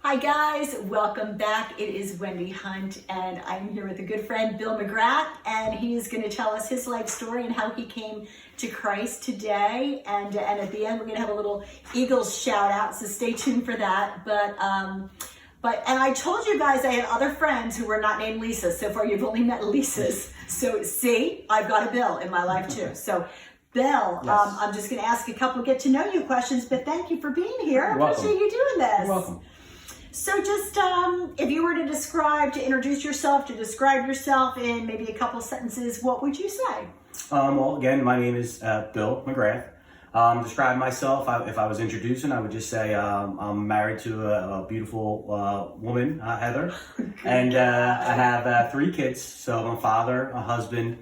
Hi guys, welcome back. It is Wendy Hunt and I'm here with a good friend, Bill McGrath, and he's going to tell us his life story and how he came to Christ today. And at the end, we're going to have a little Eagles shout out, so stay tuned for that. And I told you guys I had other friends who were not named Lisa. So far, you've only met Lisas. So see, I've got a Bill in my life too. So Bill, Yes. I'm just going to ask a couple get to know you questions, but thank you for being here. I appreciate you doing this. You're welcome. So just, if you were to introduce yourself, to describe yourself in maybe a couple sentences, what would you say? Well, again, my name is Bill McGrath. Describe myself, if I was introducing, I would just say I'm married to a beautiful woman, Heather, and I have 3 kids. So I'm a father, a husband,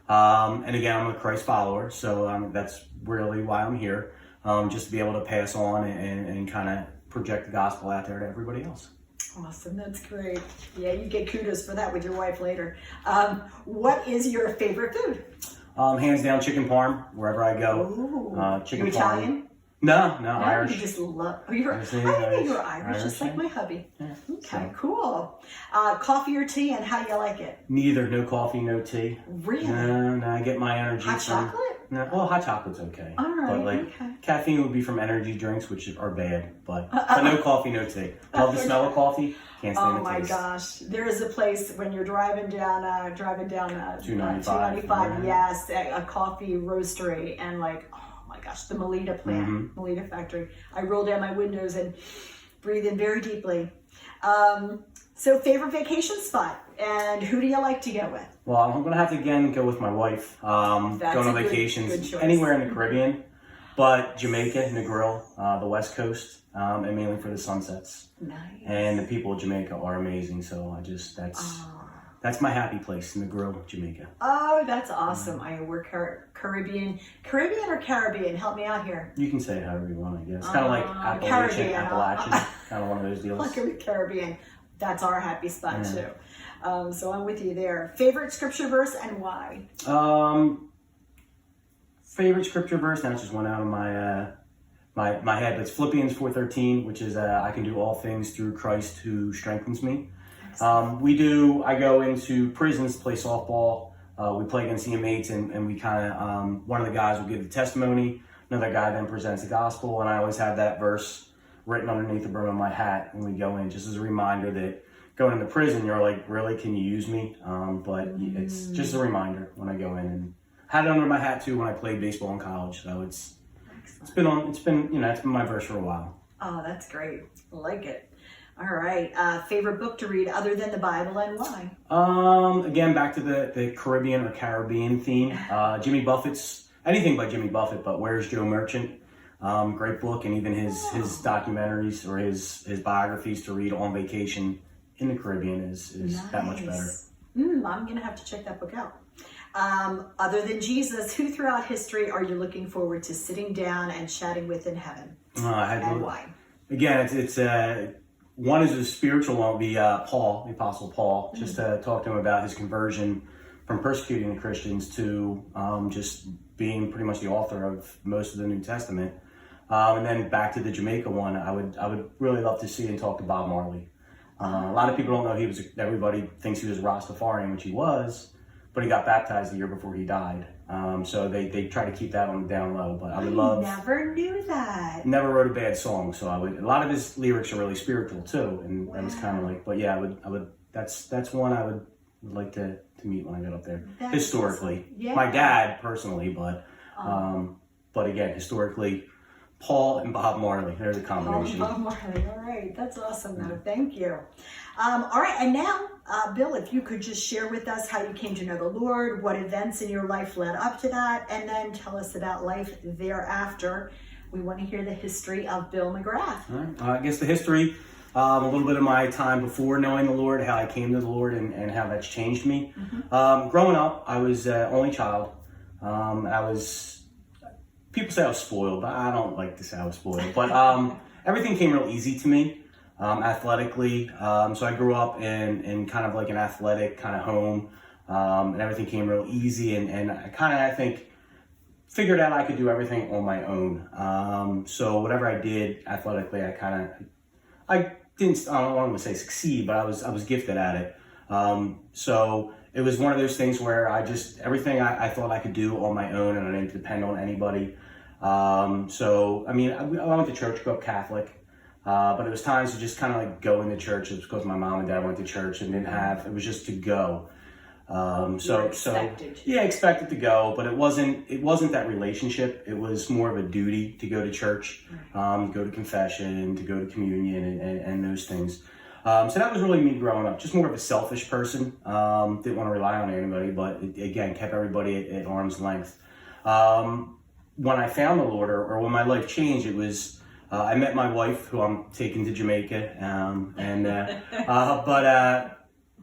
and again, I'm a Christ follower. So that's really why I'm here, just to be able to pass on and kind of project the gospel out there to everybody else. Awesome, that's great. Yeah, you get kudos for that with your wife later. What is your favorite food? Hands down, chicken parm, wherever I go. Ooh. Chicken You parm. Italian? No, No, Irish. you just love. Oh, you're. I Irish. think you're Irish, just like yeah. my hubby. Yeah, Okay, so. cool. Coffee or tea, and how do you like it? Neither, no coffee, no tea. Really? No, I get my energy Hot from... chocolate? No, well, hot chocolate's okay. All right, But like, okay. caffeine would be from energy drinks, which are bad, but no coffee, no tea. Love the smell of coffee, can't stand Oh the my taste. gosh, there is a place when you're driving down 295, yes, a coffee roastery, and like, oh my gosh, the Melita plant, Mm-hmm. Melita factory. I roll down my windows and breathe in very deeply. So favorite vacation spot, and who do you like to go with? Well, I'm going to have to again go with my wife, going That's on a good vacations choice. anywhere in the Caribbean, but Jamaica, Negril, the West Coast, and mainly for the sunsets. Nice. And the people of Jamaica are amazing, so that's my happy place, Negril, Jamaica. Oh, that's awesome. We're Caribbean or Caribbean? Help me out here. You can say it however you want, I guess. Kind of like Caribbean. Appalachian, kind of one of those deals. Like Caribbean. That's our happy spot too. So I'm with you there. Favorite scripture verse and why? Favorite scripture verse, now it just went out of my head, but it's Philippians 4:13, which is I can do all things through Christ who strengthens me. I go into prisons to play softball. We play against the inmates, and we kind of, one of the guys will give the testimony, another guy then presents the gospel, and I always have that verse written underneath the brim of my hat when we go in, just as a reminder that going into prison, you're like, really, can you use me? But it's just a reminder when I go in, and had it under my hat too when I played baseball in college. So it's been my verse for a while. Oh, that's great. I like it. All right. Favorite book to read other than the Bible and why? Again, back to the Caribbean or Caribbean theme. Jimmy Buffett's, anything by Jimmy Buffett, but Where's Joe Merchant? Great book, and even his documentaries or his biographies to read on vacation in the Caribbean is Nice. That much better. I'm going to have to check that book out. Other than Jesus, who throughout history are you looking forward to sitting down and chatting with in heaven? And why? Again, it's one is a spiritual one, would be Paul, the Apostle Paul, just to talk to him about his conversion from persecuting the Christians to just being pretty much the author of most of the New Testament. And then back to the Jamaica one, I would really love to see and talk to Bob Marley. A lot of people don't know everybody thinks he was Rastafarian, which he was, but he got baptized the year before he died. So they try to keep that on the down low, but I would love... Never knew that. Never wrote a bad song, so a lot of his lyrics are really spiritual too, and I was kind of like, but yeah, I would, that's one I would like to meet when I got up there. That's historically. awesome. Yeah. My dad personally, but again, historically, Paul and Bob Marley, they're the combination. Bob Marley, all right, that's awesome though, thank you. All right, and now, Bill, if you could just share with us how you came to know the Lord, what events in your life led up to that, and then tell us about life thereafter. We want to hear the history of Bill McGrath. All right. I guess the history, a little bit of my time before knowing the Lord, how I came to the Lord, and how that's changed me. Growing up, I was only child. People say I was spoiled, but I don't like to say I was spoiled. But everything came real easy to me, athletically. So I grew up in kind of like an athletic kind of home, and everything came real easy. And I think, figured out I could do everything on my own. So whatever I did athletically, I didn't, I don't want to say succeed, but I was gifted at it. So it was one of those things where everything I thought I could do on my own, and I didn't depend on anybody. So, I mean, I went to church, grew up Catholic, but it was times to just kind of like go into church. It was because my mom and dad went to church and it was just to go. Expected to go, but it wasn't that relationship. It was more of a duty to go to church, go to confession, to go to communion and those things. So that was really me growing up, just more of a selfish person. Didn't want to rely on anybody, but again, kept everybody at arm's length. When I found the Lord, or when my life changed, it was, I met my wife, who I'm taking to Jamaica,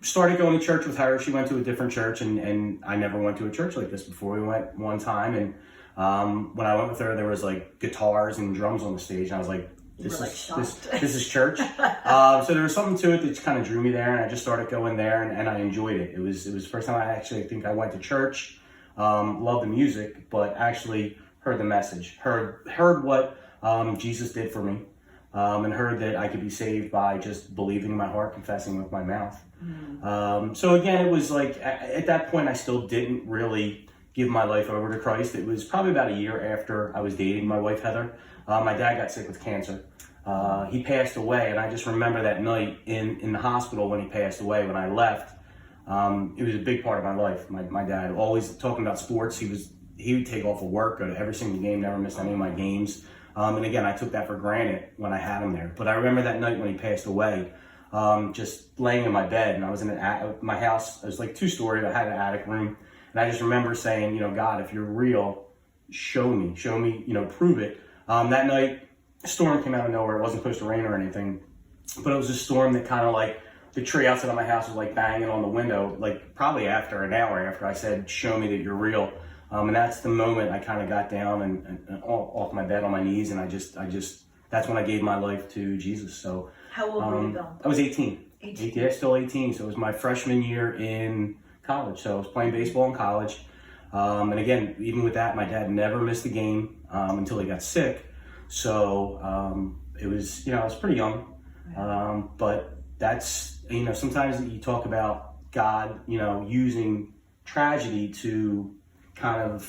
started going to church with her. She went to a different church, and I never went to a church like this before. We went one time, and when I went with her, there was like guitars and drums on the stage, and I was like, this is church. So there was something to it that kind of drew me there, and I just started going there, and I enjoyed it. It was the first time I think I went to church. Loved the music, but actually heard the message, heard what Jesus did for me, and heard that I could be saved by just believing in my heart, confessing with my mouth. So again, it was like, at that point, I still didn't really give my life over to Christ. It was probably about a year after I was dating my wife, Heather. My dad got sick with cancer. He passed away, and I just remember that night in the hospital when he passed away, when I left. It was a big part of my life. My dad, always talking about sports. He would take off of work, go to every single game, never missed any of my games. And again, I took that for granted when I had him there. But I remember that night when he passed away, just laying in my bed, and I was in my house. It was like 2-story. I had an attic room, and I just remember saying, God, if you're real, show me, prove it. That night, a storm came out of nowhere. It wasn't supposed to rain or anything, but it was a storm that kind of like, the tree outside of my house was like banging on the window, like probably after an hour after I said, show me that you're real. And that's the moment I kind of got down and off my bed on my knees, and I just that's when I gave my life to Jesus. So how old were you, Bill? I was 18. 18. Yeah, still 18. So it was my freshman year in college. So I was playing baseball in college. And again, even with that, my dad never missed a game until he got sick. So it was, I was pretty young. But that's, sometimes you talk about God, using tragedy to kind of,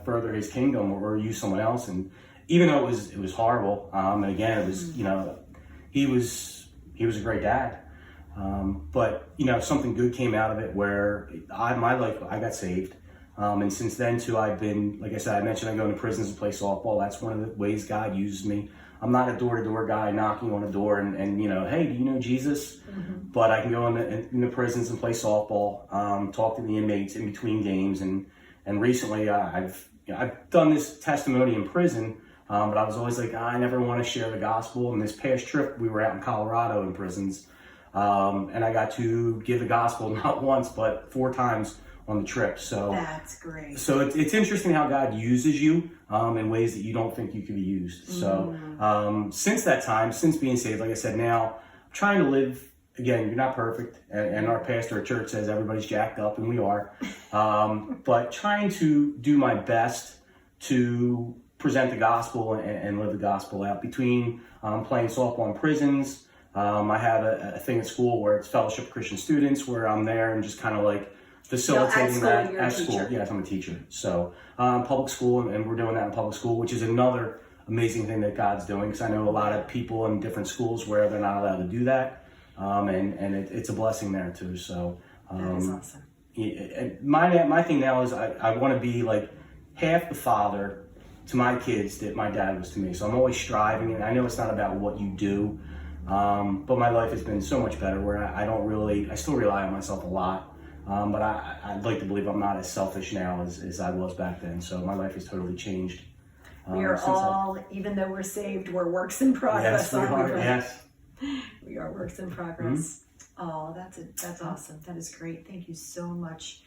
further his kingdom or use someone else. And even though it was horrible, and again, it was, he was a great dad. But, something good came out of it where my life, I got saved. And since then too, I've been, like I said, I mentioned I go into prisons to play softball. That's one of the ways God uses me. I'm not a door-to-door guy knocking on a door and hey, do you know Jesus? Mm-hmm. But I can go in the prisons and play softball, talk to the inmates in between games. And recently I've done this testimony in prison, but I was always like, I never want to share the gospel. And this past trip, we were out in Colorado in prisons, and I got to give the gospel not once, but 4 times on the trip. So that's great. So it's interesting how God uses you in ways that you don't think you could be used. So since that time, since being saved, like I said, now I'm trying to live. Again, you're not perfect, and our pastor at church says everybody's jacked up, and we are. But trying to do my best to present the gospel and live the gospel out. Between playing softball in prisons, I have a thing at school where it's Fellowship of Christian Students, where I'm there and just kind of like facilitating that at school. Yes, I'm a teacher. So public school, and we're doing that in public school, which is another amazing thing that God's doing, because I know a lot of people in different schools where they're not allowed to do that. And it's a blessing there too. So that is awesome. My thing now is I want to be like half the father to my kids that my dad was to me. So I'm always striving, and I know it's not about what you do, but my life has been so much better where I still rely on myself a lot, but I'd like to believe I'm not as selfish now as I was back then. So my life has totally changed. We are all, even though we're saved, we're works in progress. Yes, we are. Yes. We are works in progress. Mm-hmm. Oh, that's awesome. That is great. Thank you so much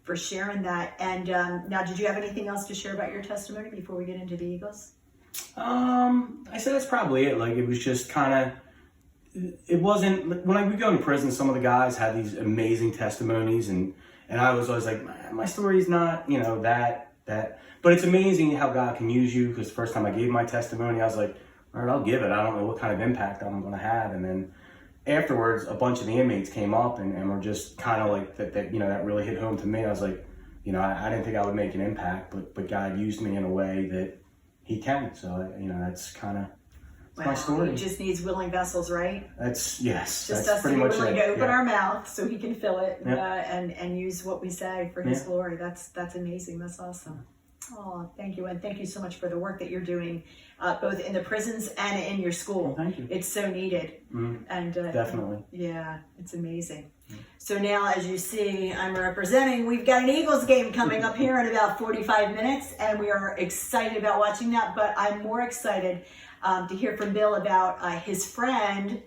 for sharing that. And now, did you have anything else to share about your testimony before we get into the Eagles? I said that's probably it. Like, it was just kind of, it wasn't, when I would go into prison, some of the guys had these amazing testimonies, and I was always like, my story's not, that, but it's amazing how God can use you, because the first time I gave my testimony, I was like, all right, I'll give it. I don't know what kind of impact I'm going to have. And then afterwards, a bunch of the inmates came up and were just kind of like that, you know, that really hit home to me. I was like, you know, I didn't think I would make an impact, but God used me in a way that He can. So, you know, that's kind of my story. He just needs willing vessels, right? That's Just that's us to pretty be much willing it. to open our mouth so He can fill it Yep. and use what we say for His Yeah. glory. That's amazing. That's awesome. Oh, thank you. And thank you so much for the work that you're doing, both in the prisons and in your school. Well, thank you. It's so needed. And Definitely. yeah, it's amazing. So now, as you see, I'm representing. We've got an Eagles game coming up here in about 45 minutes, and we are excited about watching that. But I'm more excited to hear from Bill about his friend.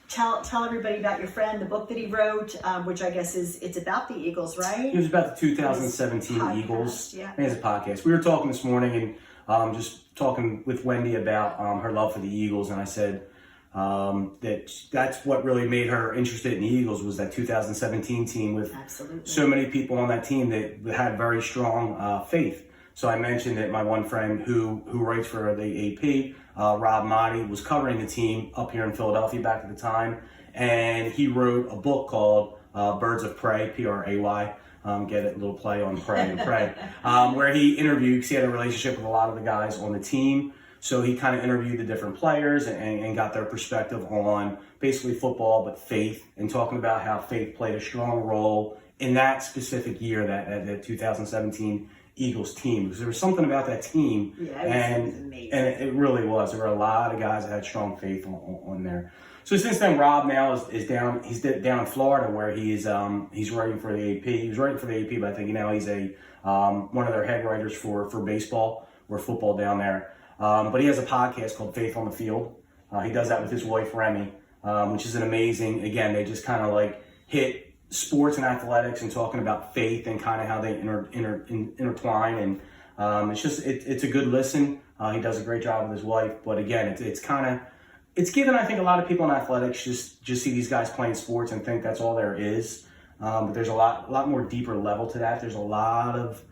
Tell everybody about your friend, the book that he wrote, which I guess it's about the Eagles, right? It was about the 2017 Podcast, Eagles. yeah. It is a podcast. We were talking this morning and just talking with Wendy about her love for the Eagles, and I said that's what really made her interested in the Eagles was that 2017 team with Absolutely. so many people on that team that had very strong faith. So I mentioned that my one friend who writes for the AP, Rob Motti, was covering the team up here in Philadelphia back at the time, and he wrote a book called Birds of Prey, P-R-A-Y. Get it, a little play on pray and pray, where he interviewed, because he had a relationship with a lot of the guys on the team. So he kind of interviewed the different players and got their perspective on basically football, but faith, and talking about how faith played a strong role in that specific year, that 2017 Eagles team. Because there was something about that team, it was amazing. And it really was. There were a lot of guys that had strong faith on there. So since then, Rob now is down. He's down in Florida where he's writing for the AP. He was writing for the AP, but I think now he's one of their head writers for baseball or football down there. But he has a podcast called Faith on the Field. He does that with his wife Remy, which is an amazing. Again, they just kind of like hit sports and athletics and talking about faith and kind of how they intertwine. And it's a good listen. He does a great job with his wife. But again, it's given, I think, a lot of people in athletics just see these guys playing sports and think that's all there is. But there's a lot more deeper level to that. There's a lot of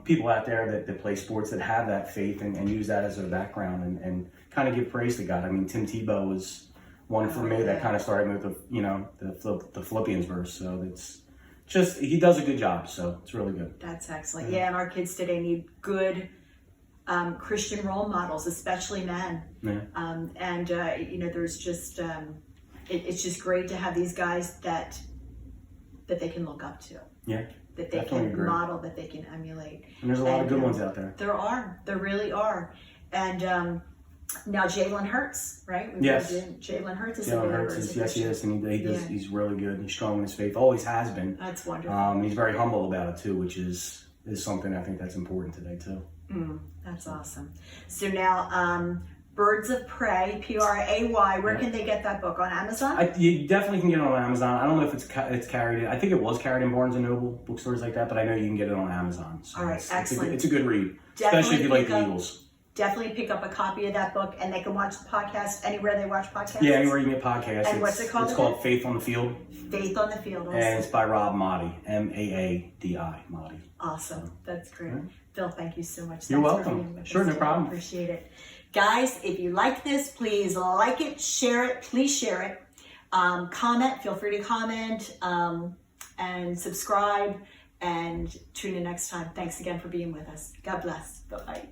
people out there that play sports that have that faith and use that as their background and kind of give praise to God. I mean, Tim Tebow was one for me that kind of started with the Philippians verse. So it's just, he does a good job. So it's really good. That's excellent. Yeah, and our kids today need good Christian role models, especially men. Yeah. There's just it's just great to have these guys that they can look up to. Yeah. That they Definitely can agree. model, that they can emulate. And there's a lot of good ones out there. There really are. And now Jalen Hurts, right? Yes. Jalen Hurts is Jalen Hurts is, yes, he is, and he's really good. He's strong in his faith. Always has been. That's wonderful. He's very humble about it too, which is something I think that's important today too. That's awesome. So now, Birds of Prey, P-R-A-Y. Where can they get that book? On Amazon? You definitely can get it on Amazon. I don't know if it's carried. I think it was carried in Barnes and Noble bookstores like that, but I know you can get it on Amazon. So all right, excellent. It's a good read, Definitely especially if you like the Eagles. Definitely pick up a copy of that book, and they can watch the podcast anywhere they watch podcasts. Yeah, anywhere you can get podcasts. And what's it called? It's called Faith on the Field. Faith on the Field. Awesome. And it's by Rob Motti, M-A-A-D-I, Motti. Awesome. That's great. Right. Phil, thank you so much. You're Thanks for welcome. being with Sure, us no today. problem. Appreciate it. Guys, if you like this, please like it, share it, please share it. Comment, feel free to comment, and subscribe, and tune in next time. Thanks again for being with us. God bless. Bye-bye.